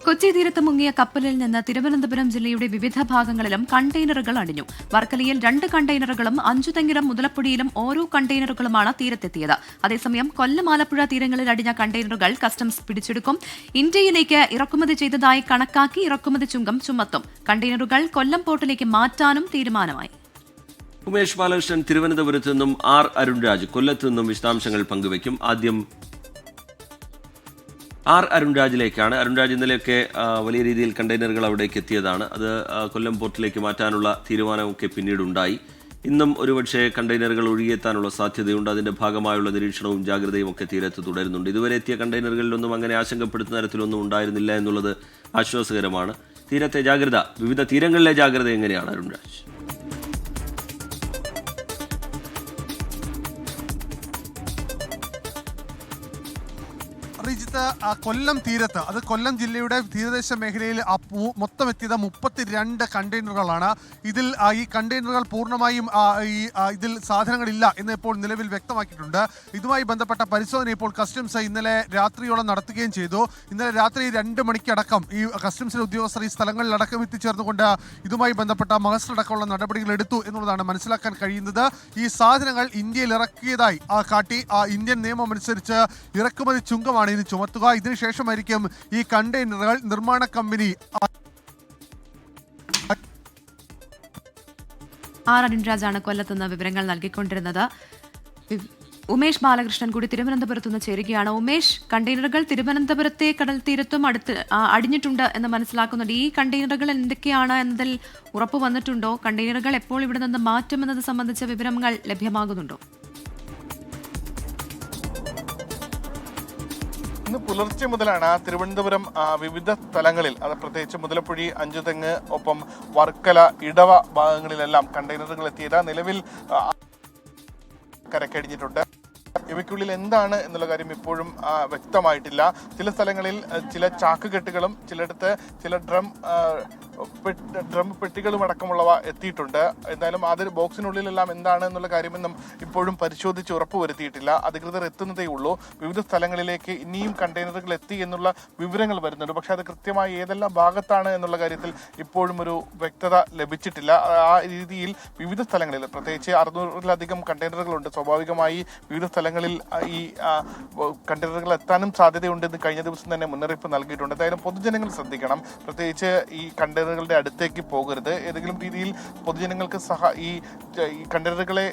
കൊച്ചി തീരത്ത് മുങ്ങിയ കപ്പലിൽ നിന്ന് തിരുവനന്തപുരം ജില്ലയുടെ വിവിധ ഭാഗങ്ങളിലും കണ്ടെയ്നറുകൾ അടിഞ്ഞു. വർക്കലയിൽ 2 കണ്ടെയ്നറുകളും അഞ്ചുതെങ്ങിലും മുതലപ്പുഴയിലും ഓരോ കണ്ടെയ്നറുകളുമാണ് തീരത്തെത്തിയത്. അതേസമയം കൊല്ലം ആലപ്പുഴ തീരങ്ങളിൽ അടിഞ്ഞ കണ്ടെയ്നറുകൾ കസ്റ്റംസ് പിടിച്ചെടുക്കും. ഇന്ത്യയിലേക്ക് ഇറക്കുമതി ചെയ്തതായി കണക്കാക്കി ഇറക്കുമതി ചുങ്കം ചുമത്തും. കണ്ടെയ്നറുകൾ കൊല്ലം പോർട്ടിലേക്ക് മാറ്റാനും തീരുമാനമായി. ഉമേഷ് ബാലകൃഷ്ണൻ തിരുവനന്തപുരത്ത് നിന്നും ആർ അരുൺരാജ് കൊല്ലത്ത് നിന്നും വിശദാംശങ്ങൾ പങ്കുവയ്ക്കും. ആദ്യം ആർ അരുൺരാജിലേക്കാണ്. അരുൺരാജ് ഇന്നലെയൊക്കെ വലിയ രീതിയിൽ കണ്ടെയ്നറുകൾ അവിടേക്ക് എത്തിയതാണ്. അത് കൊല്ലം പോർട്ടിലേക്ക് മാറ്റാനുള്ള തീരുമാനമൊക്കെ പിന്നീടുണ്ടായി. ഇന്നും ഒരുപക്ഷെ കണ്ടെയ്നറുകൾ ഒഴുകിയെത്താനുള്ള സാധ്യതയുണ്ട്. അതിന്റെ ഭാഗമായുള്ള നിരീക്ഷണവും ജാഗ്രതയും ഒക്കെ തീരത്ത് തുടരുന്നുണ്ട്. ഇതുവരെ എത്തിയ കണ്ടെയ്നറുകളിലൊന്നും അങ്ങനെ ആശങ്കപ്പെടുത്തുന്ന തരത്തിലൊന്നും ഉണ്ടായിരുന്നില്ല എന്നുള്ളത് ആശ്വാസകരമാണ്. തീരത്തെ ജാഗ്രത, വിവിധ തീരങ്ങളിലെ ജാഗ്രത എങ്ങനെയാണ് അരുൺരാജ്? കൊല്ലം തീരത്ത്, അത് കൊല്ലം ജില്ലയുടെ തീരദേശ മേഖലയിൽ മൊത്തം എത്തിയത് 32 കണ്ടെയ്നറുകളാണ്. ഇതിൽ ഈ കണ്ടെയ്നറുകൾ പൂർണ്ണമായും ഇതിൽ സാധനങ്ങളില്ല എന്ന് ഇപ്പോൾ നിലവിൽ വ്യക്തമാക്കിയിട്ടുണ്ട്. ഇതുമായി ബന്ധപ്പെട്ട പരിശോധന ഇപ്പോൾ കസ്റ്റംസ് ഇന്നലെ രാത്രിയോളം നടത്തുകയും ചെയ്തു. ഇന്നലെ രാത്രി 2 മണിക്കടക്കം ഈ കസ്റ്റംസിലെ ഉദ്യോഗസ്ഥർ ഈ സ്ഥലങ്ങളിലടക്കം എത്തിച്ചേർന്നുകൊണ്ട് ഇതുമായി ബന്ധപ്പെട്ട മഹസറടക്കമുള്ള നടപടികൾ എടുത്തു എന്നുള്ളതാണ് മനസ്സിലാക്കാൻ കഴിയുന്നത്. ഈ സാധനങ്ങൾ ഇന്ത്യയിൽ ഇറക്കിയതായി കാട്ടി ഇന്ത്യൻ നിയമം അനുസരിച്ച് ഇറക്കുമതി ചുങ്കമാണ് ഇനി ചുമത്തുക. ഇതിനുശേഷമായിരിക്കും ഈ കണ്ടെയ്നറുകൾ നിർമ്മാണ കമ്പനി. ആർ അരുൺരാജാണ് കൊല്ലത്തുനിന്ന് വിവരങ്ങൾ നൽകിക്കൊണ്ടിരുന്നത്. ഉമേഷ് ബാലകൃഷ്ണൻ കൂടി തിരുവനന്തപുരത്ത് നിന്ന് ചേരുകയാണ്. ഉമേഷ്, കണ്ടെയ്നറുകൾ തിരുവനന്തപുരത്തെ കടൽ തീരത്തും അടിഞ്ഞിട്ടുണ്ട് എന്ന് മനസ്സിലാക്കുന്നുണ്ട്. ഈ കണ്ടെയ്നറുകൾ എന്തൊക്കെയാണ് എന്നതിൽ ഉറപ്പ് വന്നിട്ടുണ്ടോ? കണ്ടെയ്നറുകൾ എപ്പോൾ ഇവിടെ നിന്ന് മാറ്റുമെന്നത് സംബന്ധിച്ച വിവരങ്ങൾ ലഭ്യമാകുന്നുണ്ടോ? ഇന്ന് പുലർച്ചെ മുതലാണ് തിരുവനന്തപുരം വിവിധ സ്ഥലങ്ങളിൽ, അത് പ്രത്യേകിച്ച് മുതലപ്പുഴി, അഞ്ചുതെങ്ങ്, ഒപ്പം വർക്കല, ഇടവ ഭാഗങ്ങളിലെല്ലാം കണ്ടെയ്നറുകൾ എത്തിയത്. നിലവിൽ കരക്കടിഞ്ഞിട്ടുണ്ട്. ഇവയ്ക്കുള്ളിൽ എന്താണ് എന്നുള്ള കാര്യം ഇപ്പോഴും വ്യക്തമായിട്ടില്ല. ചില സ്ഥലങ്ങളിൽ ചില ചാക്കുകെട്ടുകളും ചിലയിടത്ത് ചില ഡ്രം പെട്ടികളും അടക്കമുള്ളവ എത്തിയിട്ടുണ്ട്. എന്തായാലും അത് ബോക്സിനുള്ളിലെല്ലാം എന്താണ് എന്നുള്ള കാര്യമൊന്നും ഇപ്പോഴും പരിശോധിച്ച് ഉറപ്പുവരുത്തിയിട്ടില്ല. അധികൃതർ എത്തുന്നതേ ഉള്ളൂ. വിവിധ സ്ഥലങ്ങളിലേക്ക് ഇനിയും കണ്ടെയ്നറുകൾ എത്തി എന്നുള്ള വിവരങ്ങൾ വരുന്നുണ്ട്. പക്ഷെ അത് കൃത്യമായി ഏതെല്ലാം ഭാഗത്താണ് എന്നുള്ള കാര്യത്തിൽ ഇപ്പോഴും ഒരു വ്യക്തത ലഭിച്ചിട്ടില്ല. ആ രീതിയിൽ വിവിധ സ്ഥലങ്ങളിൽ പ്രത്യേകിച്ച് 600-ലധികം കണ്ടെയ്നറുകളുണ്ട്. സ്വാഭാവികമായി വിവിധ സ്ഥലങ്ങളിൽ ഈ കണ്ടെയ്നറുകൾ എത്താനും സാധ്യതയുണ്ടെന്ന് കഴിഞ്ഞ ദിവസം തന്നെ മുന്നറിയിപ്പ് നൽകിയിട്ടുണ്ട്. എന്തായാലും പൊതുജനങ്ങൾ ശ്രദ്ധിക്കണം. പ്രത്യേകിച്ച് ഈ കണ്ടെയ്നറുകളുടെ അടുത്തേക്ക് പോകരുത്. ഏതെങ്കിലും രീതിയിൽ പൊതുജനങ്ങൾക്ക് ഈ കണ്ടെയ്നറുകളെ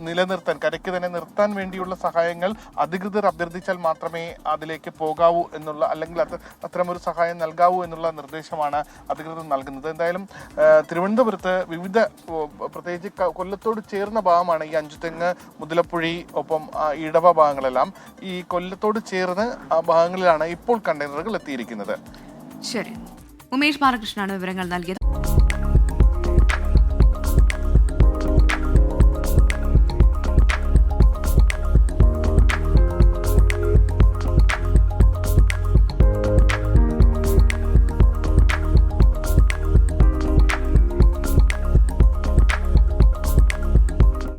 നിലനിർത്താൻ, കരയ്ക്ക് തന്നെ നിർത്താൻ വേണ്ടിയുള്ള സഹായങ്ങൾ അധികൃതർ അഭ്യർത്ഥിച്ചാൽ മാത്രമേ അതിലേക്ക് പോകാവൂ എന്നുള്ള, അല്ലെങ്കിൽ അത്തരമൊരു സഹായം നൽകാവൂ എന്നുള്ള നിർദ്ദേശമാണ് അധികൃതർ നൽകുന്നത്. എന്തായാലും തിരുവനന്തപുരത്ത് വിവിധ, പ്രത്യേകിച്ച് കൊല്ലത്തോട് ചേർന്ന ഭാഗമാണ് ഈ അഞ്ചുതെങ്ങ്, മുതലപ്പുഴി, ഒപ്പം ഇടവ ഭാഗങ്ങളെല്ലാം. ഈ കൊല്ലത്തോട് ചേർന്ന് ആ ഭാഗങ്ങളിലാണ് ഇപ്പോൾ കണ്ടെയ്നറുകൾ എത്തിയിരിക്കുന്നത്. ശരി, ഉമേഷ് ബാലകൃഷ്ണനാണ് വിവരങ്ങൾ നൽകിയത്.